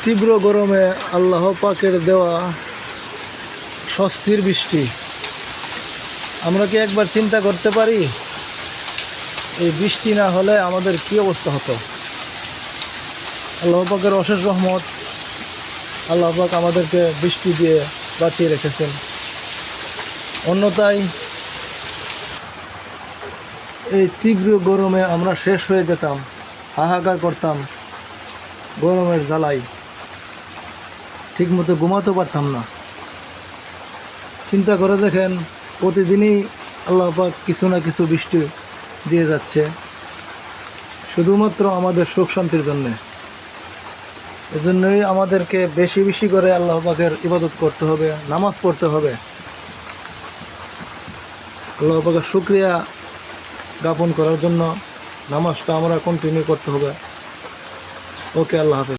তীব্র গরমে আল্লাহ পাকের দেওয়া স্বস্তির বৃষ্টি। আমরা কি একবার চিন্তা করতে পারি এই বৃষ্টি না হলে আমাদের কি অবস্থা হতো? আল্লাহ পাকের অশেষ রহমত, আল্লাহ পাক আমাদেরকে বৃষ্টি দিয়ে বাঁচিয়ে রেখেছেন। অন্যথায় এই তীব্র গরমে আমরা শেষ হয়ে যেতাম, হাহাকার করতাম, গরমের জ্বালায় ঠিকমতো ঘুমাতে পারতাম না। চিন্তা করে দেখেন, প্রতিদিনই আল্লাহ পাক কিছু না কিছু বৃষ্টি দিয়ে যাচ্ছে শুধুমাত্র আমাদের সুখ শান্তির জন্যে। এজন্যই আমাদেরকে বেশি বেশি করে আল্লাহ পাকের ইবাদত করতে হবে, নামাজ পড়তে হবে, আল্লাহ পাকের শুকরিয়া জ্ঞাপন করার জন্য নামাজটা আমরা কন্টিনিউ করতে হবে। ওকে, আল্লাহ হাফেজ।